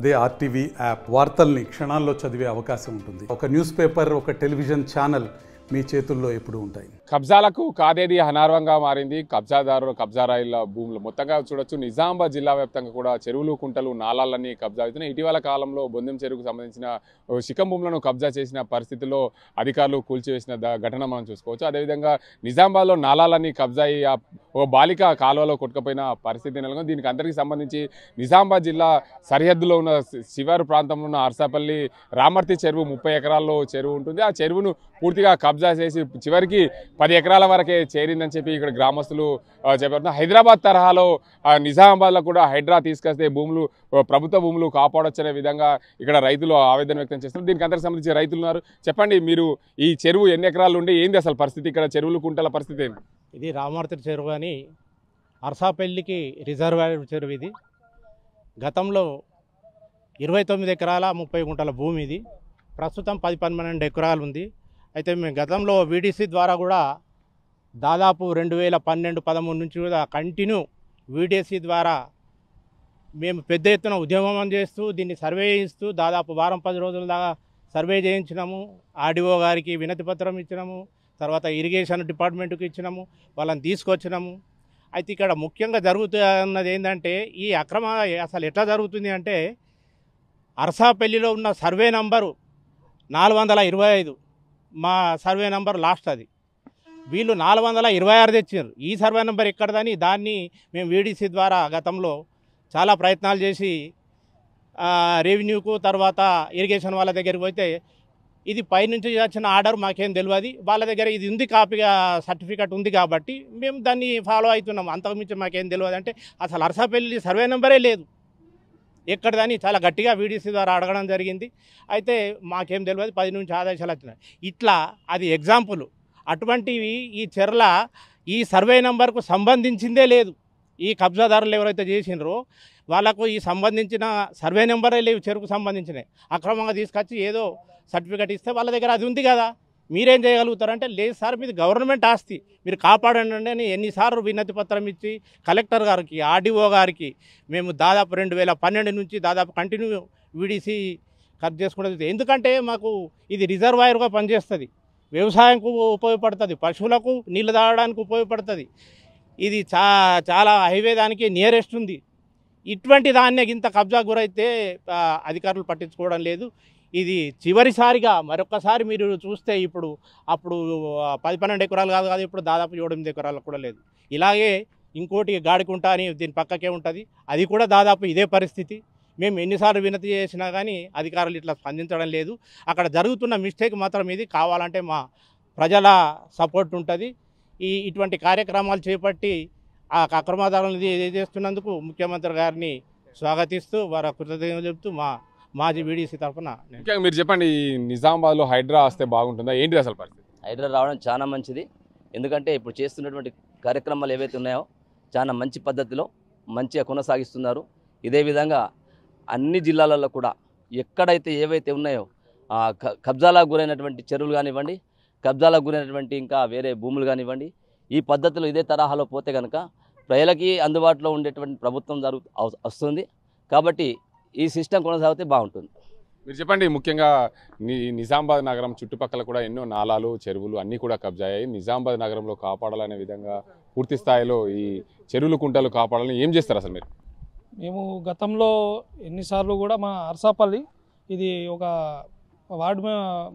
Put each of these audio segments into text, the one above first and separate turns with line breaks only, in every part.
అదే RTV app వార్తల్ని క్షణాల్లో చదివే అవకాశం ఉంటుంది. ఒక న్యూస్ పేపర్, ఒక టెలివిజన్ ఛానల్ మీ చేతుల్లో ఎప్పుడూ ఉంటాయి.
కబ్జాలకు కాదేది అనార్వంగా మారింది. కబ్జాదారులు, కబ్జారాయిల భూములు మొత్తంగా చూడొచ్చు. నిజామాబాద్ జిల్లా వ్యాప్తంగా కూడా చెరువులు, కుంటలు, నాలాలన్నీ కబ్జా అవుతున్నాయి. ఇటీవల కాలంలో బొందెం చెరువుకు సంబంధించిన శిఖం భూములను కబ్జా చేసిన పరిస్థితుల్లో అధికారులు కూల్చివేసిన ఘటన మనం చూసుకోవచ్చు. అదేవిధంగా నిజామాబాద్లో నాలాలన్నీ కబ్జా అయ్యి ఓ బాలిక కాలువలో కొట్టుకుపోయిన పరిస్థితి నెలకొంది. దీనికి అందరికీ సంబంధించి నిజామాబాద్ జిల్లా సరిహద్దులో ఉన్న శివారు ప్రాంతంలో ఉన్న అర్సాపల్లి రామర్తి చెరువు 30 ఎకరాల్లో చెరువు ఉంటుంది. ఆ చెరువును పూర్తిగా కబ్జా చేసి చివరికి 10 ఎకరాల వరకే చేరిందని చెప్పి ఇక్కడ గ్రామస్తులు చెప్పారు. హైదరాబాద్ తరహాలో నిజామాబాద్లో కూడా హైడ్రా తీసుకొస్తే భూములు, ప్రభుత్వ భూములు కాపాడొచ్చనే విధంగా ఇక్కడ రైతులు ఆవేదన వ్యక్తం చేస్తున్నారు. దీనికి అందరికి సంబంధించి రైతులు ఉన్నారు. చెప్పండి, మీరు ఈ చెరువు ఎన్ని ఎకరాలు ఉండి ఏంది అసలు పరిస్థితి, ఇక్కడ చెరువులు కుంటల పరిస్థితి ఏంటి?
ఇది రామర్తి చెరువు అని అర్సాపల్లికి రిజర్వాయర్ చెరువు. ఇది గతంలో 29 ఎకరాల 30 గుంటల భూమి. ఇది ప్రస్తుతం 10-12 ఎకరాలు ఉంది. అయితే మేము గతంలో వీడీసీ ద్వారా కూడా దాదాపు 2012-13 నుంచి కూడా కంటిన్యూ వీడీసీ ద్వారా మేము పెద్ద ఎత్తున ఉద్యమం చేస్తూ దీన్ని సర్వే చేయిస్తూ దాదాపు 10 రోజుల దాకా సర్వే చేయించినాము. ఆర్డీఓ గారికి వినతి పత్రం ఇచ్చినాము, తర్వాత ఇరిగేషన్ డిపార్ట్మెంట్కి ఇచ్చినాము, వాళ్ళని తీసుకొచ్చినాము. అయితే ఇక్కడ ముఖ్యంగా జరుగుతున్నది ఏంటంటే ఈ అక్రమ అసలు ఎట్లా జరుగుతుంది అంటే అర్సాపల్లిలో ఉన్న సర్వే నంబరు 425, మా సర్వే నంబర్ లాస్ట్ అది. వీళ్ళు 426 తెచ్చారు. ఈ సర్వే నెంబర్ ఎక్కడదని దాన్ని మేము వీడీసీ ద్వారా గతంలో చాలా ప్రయత్నాలు చేసి రెవెన్యూకు తర్వాత ఇరిగేషన్ వాళ్ళ దగ్గరికి పోతే ఇది పైనుంచి వచ్చిన ఆర్డర్ మాకేం తెలియదు, వాళ్ళ దగ్గర ఇది ఉంది, కాపీగా సర్టిఫికెట్ ఉంది కాబట్టి మేము దాన్ని ఫాలో అవుతున్నాం, అంతకుమించి మాకేం తెలియదు అంటే అసలు అర్సాపల్లి సర్వే నెంబరే లేదు ఎక్కడదని చాలా గట్టిగా వీడీసీ ద్వారా అడగడం జరిగింది. అయితే మాకేం తెలియదు, 10 నుంచి ఆదేశాలు వచ్చినాయి. ఇట్లా అది ఎగ్జాంపుల్. అటువంటివి ఈ చెర్ల ఈ సర్వే నెంబర్కు సంబంధించిందే లేదు. ఈ కబ్జాదారులు ఎవరైతే చేసినారో వాళ్ళకు ఈ సంబంధించిన సర్వే నెంబరే లేవు, చెరుకు సంబంధించినవి. అక్రమంగా తీసుకొచ్చి ఏదో సర్టిఫికెట్ ఇస్తే వాళ్ళ దగ్గర అది ఉంది కదా, మీరేం చేయగలుగుతారంటే లేదు సార్ మీది గవర్నమెంట్ ఆస్తి, మీరు కాపాడండి అని ఎన్నిసార్లు వినతి పత్రం ఇచ్చి కలెక్టర్ గారికి, ఆర్డీఓ గారికి మేము దాదాపు 2012 నుంచి దాదాపు కంటిన్యూ వీడీసీ కట్ చేసుకుంటుంది. ఎందుకంటే మాకు ఇది రిజర్వాయర్గా పనిచేస్తుంది, వ్యవసాయంకు ఉపయోగపడుతుంది, పశువులకు నీళ్ళు తాగడానికి ఉపయోగపడుతుంది. ఇది చాలా హైవే దానికి నియరెస్ట్ ఉంది. ఇటువంటి దాన్ని ఇంత కబ్జా గురైతే అధికారులు పట్టించుకోవడం లేదు. ఇది చివరిసారిగా మరొకసారి మీరు చూస్తే అప్పుడు 10-12 ఎకరాలు కాదు, ఇప్పుడు దాదాపు 7-8 ఎకరాలు కూడా లేదు. ఇలాగే ఇంకోటి గాడికుంట అని దీని పక్కకే ఉంటుంది, అది కూడా దాదాపు ఇదే పరిస్థితి. మేము ఎన్నిసార్లు వినతి చేసినా కానీ అధికారులు ఇట్లా స్పందించడం లేదు. అక్కడ జరుగుతున్న మిస్టేక్ మాత్రం ఇది. కావాలంటే మా ప్రజల సపోర్ట్ ఉంటుంది. ఇటువంటి కార్యక్రమాలు చేపట్టి ఆ అక్రమదారులను చేస్తున్నందుకు ముఖ్యమంత్రి గారిని స్వాగతిస్తూ వారి కృతజ్ఞతలు చెబుతూ మాజీ వీడీసీ తరఫున
మీరు చెప్పండి, నిజామాబాద్లో హైడ్రా వస్తే బాగుంటుందా, ఏంటి అసలు పరిస్థితి?
హైడ్రా రావడం చాలా మంచిది. ఎందుకంటే ఇప్పుడు చేస్తున్నటువంటి కార్యక్రమాలు ఏవైతే ఉన్నాయో చాలా మంచి పద్ధతిలో మంచిగా కొనసాగిస్తున్నారు. ఇదే విధంగా అన్ని జిల్లాలలో కూడా ఎక్కడైతే ఏవైతే ఉన్నాయో కబ్జాలకు గురైనటువంటి చెరువులు కానివ్వండి, కబ్జాలకు గురైనటువంటి ఇంకా వేరే భూములు కానివ్వండి, ఈ పద్ధతిలో ఇదే తరహాలో పోతే కనుక ప్రజలకి అందుబాటులో ఉండేటువంటి ప్రభుత్వం వస్తుంది. కాబట్టి ఈ సిస్టమ్ కొనసాగితే బాగుంటుంది.
మీరు చెప్పండి, ముఖ్యంగా నిజామాబాద్ నగరం చుట్టుపక్కల కూడా ఎన్నో నాలాలు, చెరువులు అన్నీ కూడా కబ్జా అయ్యాయి. నిజామాబాద్ నగరంలో కాపాడాలనే విధంగా పూర్తి స్థాయిలో ఈ చెరువులు, కుంటలు కాపాడాలని ఏం చేస్తారు అసలు మీరు?
మేము గతంలో ఎన్నిసార్లు కూడా మా అర్సాపల్లి ఇది ఒక వార్డు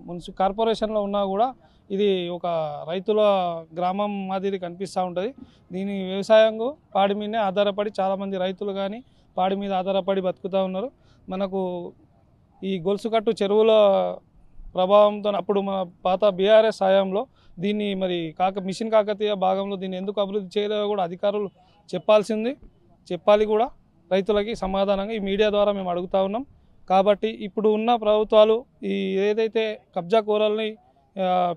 మున్సిపల్ కార్పొరేషన్లో ఉన్నా కూడా ఇది ఒక రైతుల గ్రామం మాదిరి కనిపిస్తూ ఉంటుంది. దీని వ్యవసాయంకు పాడి మీదనే ఆధారపడి చాలామంది రైతులు కానీ పాడి మీద ఆధారపడి బతుకుతూ ఉన్నారు. మనకు ఈ గొలుసుకట్టు చెరువుల ప్రభావంతో అప్పుడు మన పాత బీఆర్ఎస్ హయాంలో దీన్ని మరి మిషన్ కాకతీయ భాగంలో దీన్ని ఎందుకు అభివృద్ధి చేయలేదో కూడా అధికారులు చెప్పాలి కూడా రైతులకి సమాధానంగా ఈ మీడియా ద్వారా మేము అడుగుతూ ఉన్నాం. కాబట్టి ఇప్పుడు ఉన్న ప్రభుత్వాలు ఈ ఏదైతే కబ్జా కూరల్ని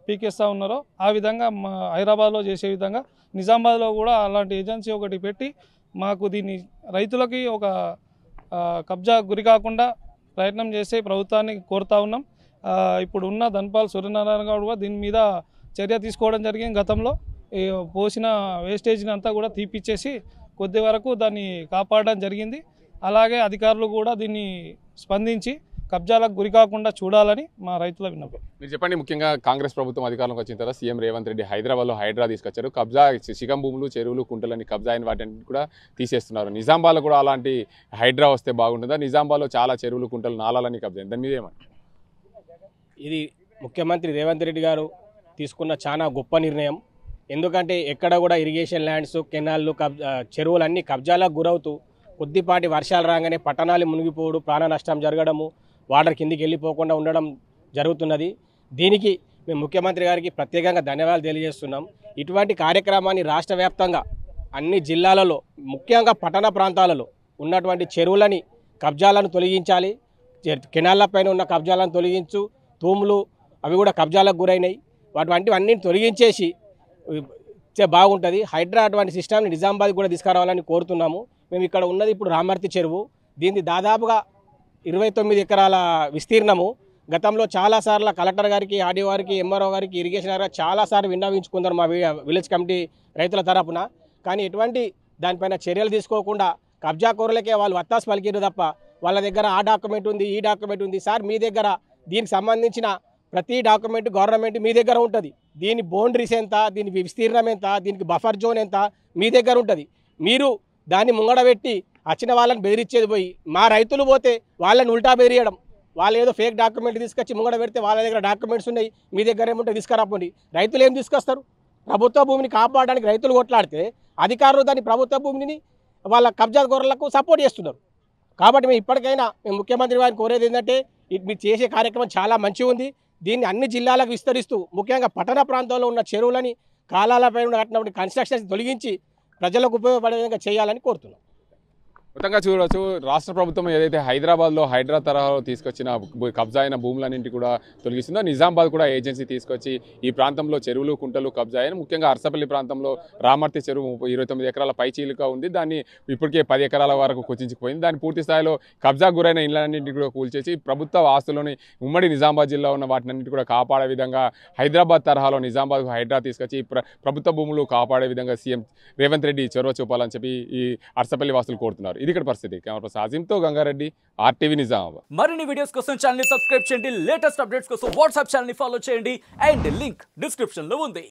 పీకేస్తూ ఉన్నారో ఆ విధంగా హైదరాబాద్లో చేసే విధంగా నిజామాబాద్లో కూడా అలాంటి ఏజెన్సీ ఒకటి పెట్టి మాకు దీన్ని రైతులకి ఒక కబ్జా గురి కాకుండా ప్రయత్నం చేసే ప్రభుత్వాన్ని కోరుతా ఉన్నాం. ఇప్పుడు ఉన్న ధన్పాల్ సూర్యనారాయణ గౌడ్ కూడా దీని మీద చర్య తీసుకోవడం జరిగింది. గతంలో పోసిన వేస్టేజ్ని అంతా కూడా తీపిచ్చేసి కొద్ది వరకు దాన్ని కాపాడడం జరిగింది. అలాగే అధికారులు కూడా దీన్ని స్పందించి కబ్జాలకు గురి కాకుండా చూడాలని మా రైతుల విన్నపం.
మీరు చెప్పండి, ముఖ్యంగా కాంగ్రెస్ ప్రభుత్వం అధికారంలోకి వచ్చిన తర్వాత సీఎం రేవంత్ రెడ్డి హైదరాబాద్లో హైడ్రా తీసుకొచ్చారు. కబ్జా శిఖం భూములు, చెరువులు, కుంటలని కబ్జా అయిన వాటిని కూడా తీసేస్తున్నారు. నిజామాబాద్లో కూడా అలాంటి హైడ్రా వస్తే బాగుంటుందా? నిజామాబాద్లో చాలా చెరువులు, కుంటలు, నాలాలని కబ్జా, దాని మీద ఏమంటారు?
ఇది ముఖ్యమంత్రి రేవంత్ రెడ్డి గారు తీసుకున్న చాలా గొప్ప నిర్ణయం. ఎందుకంటే ఎక్కడ కూడా ఇరిగేషన్ ల్యాండ్స్, కెనాళ్ళు, చెరువులు అన్నీ కబ్జాలకు గురవుతూ కొద్దిపాటి వర్షాలు రాగానే పట్టణాలు మునిగిపోవడం, ప్రాణ నష్టం జరగడము, వాటర్ కిందికి వెళ్ళిపోకుండా ఉండడం జరుగుతున్నది. దీనికి మేము ముఖ్యమంత్రి గారికి ప్రత్యేకంగా ధన్యవాదాలు తెలియజేస్తున్నాం. ఇటువంటి కార్యక్రమాన్ని రాష్ట్ర వ్యాప్తంగా అన్ని జిల్లాలలో, ముఖ్యంగా పట్టణ ప్రాంతాలలో ఉన్నటువంటి చెరువులని కబ్జాలను తొలగించాలి. కెనాళ్లపైన ఉన్న కబ్జాలను తొలగించు, తూములు అవి కూడా కబ్జాలకు గురైనాయి, అన్నింటిని తొలగించేసి బాగుంటుంది. హైడ్రా అటువంటి సిస్టమ్ని నిజామాబాద్ కూడా తీసుకురావాలని కోరుతున్నాము. మేము ఇక్కడ ఉన్నది ఇప్పుడు రామర్తి చెరువు. దీన్ని దాదాపుగా 29 ఎకరాల విస్తీర్ణము. గతంలో చాలాసార్లు కలెక్టర్ గారికి, ఆర్డీఓ గారికి, ఎంఆర్ఓ గారికి, ఇరిగేషన్ గారికి చాలాసార్లు విన్నవించుకున్నారు మా విలేజ్ కమిటీ రైతుల తరపున. కానీ ఎటువంటి దానిపైన చర్యలు తీసుకోకుండా కబ్జాకోరులకే వాళ్ళు వత్తాసు పలికిరు తప్ప వాళ్ళ దగ్గర ఆ డాక్యుమెంట్ ఉంది, ఈ డాక్యుమెంట్ ఉంది. సార్, మీ దగ్గర దీనికి సంబంధించిన ప్రతి డాక్యుమెంట్ గవర్నమెంట్ మీ దగ్గర ఉంటుంది. దీని బౌండరీస్ ఎంత, దీని విస్తీర్ణం ఎంత, దీనికి బఫర్ జోన్ ఎంత మీ దగ్గర ఉంటుంది. మీరు దాన్ని ముంగడబెట్టి వచ్చిన వాళ్ళని బెదిరించేది పోయి మా రైతులు పోతే వాళ్ళని ఉల్టా బెదిరియడం, వాళ్ళు ఏదో ఫేక్ డాక్యుమెంట్ తీసుకొచ్చి ముంగడ పెడితే వాళ్ళ దగ్గర డాక్యుమెంట్స్ ఉన్నాయి, మీ దగ్గర ఏముంటే తీసుకురాపోండి. రైతులు ఏం తీసుకొస్తారు? ప్రభుత్వ భూమిని కాపాడడానికి రైతులు కొట్లాడితే అధికారులు దాన్ని ప్రభుత్వ భూమిని వాళ్ళ కబ్జాదారులకు సపోర్ట్ చేస్తున్నారు. కాబట్టి మేము ఇప్పటికైనా ముఖ్యమంత్రి వారిని కోరేది ఏంటంటే, మీరు చేసే కార్యక్రమం చాలా మంచిగా ఉంది. దీన్ని అన్ని జిల్లాలకు విస్తరిస్తూ ముఖ్యంగా పట్టణ ప్రాంతాల్లో ఉన్న చెరువులని, కాలాలపై కట్టినటువంటి కన్స్ట్రక్షన్స్ తొలగించి ప్రజలకు ఉపయోగపడే విధంగా చేయాలని కోరుతున్నాం.
మొత్తంగా చూడవచ్చు, రాష్ట్ర ప్రభుత్వం ఏదైతే హైదరాబాద్లో హైడ్రా తరహాలో తీసుకొచ్చిన కబ్జా అయిన భూములన్నింటి కూడా తొలగిస్తుందో, నిజామాబాద్ కూడా ఏజెన్సీ తీసుకొచ్చి ఈ ప్రాంతంలో చెరువులు, కుంటలు కబ్జా అయిన, ముఖ్యంగా అరసపల్లి ప్రాంతంలో రామర్తి చెరువు 29 ఎకరాల పైచీలుగా ఉంది. దాన్ని ఇప్పటికే 10 ఎకరాల వరకు కుచించుకుపోయింది. దాన్ని పూర్తి స్థాయిలో కబ్జా గురైన ఇళ్లన్నింటినీ కూడా కూల్చేసి ప్రభుత్వ ఆస్తులని ఉమ్మడి నిజామాబాద్ జిల్లా ఉన్న వాటినన్నింటి కూడా కాపాడే విధంగా హైదరాబాద్ తరహాలో నిజామాబాద్కు హైడ్రా తీసుకొచ్చి ప్రభుత్వ భూములు కాపాడే విధంగా సీఎం రేవంత్ రెడ్డి చొరవ చూపాలని చెప్పి ఈ అరసపల్లి వాసులు కోరుతున్నారు. ఇది ఇక్కడ పరిస్థితి. కెమెరా పర్సన్ అజీంతో గంగారెడ్డి, ఆర్టీవీ నిజామాబాద్.
మరిన్ని వీడియోస్ కోసం ఛానల్ ని సబ్స్క్రైబ్ చేయండి. లేటెస్ట్ అప్డేట్స్ కోసం వాట్సాప్ ఛానల్ ని ఫాలో చేయండి. అండ్ లింక్ డిస్క్రిప్షన్ లో ఉంది.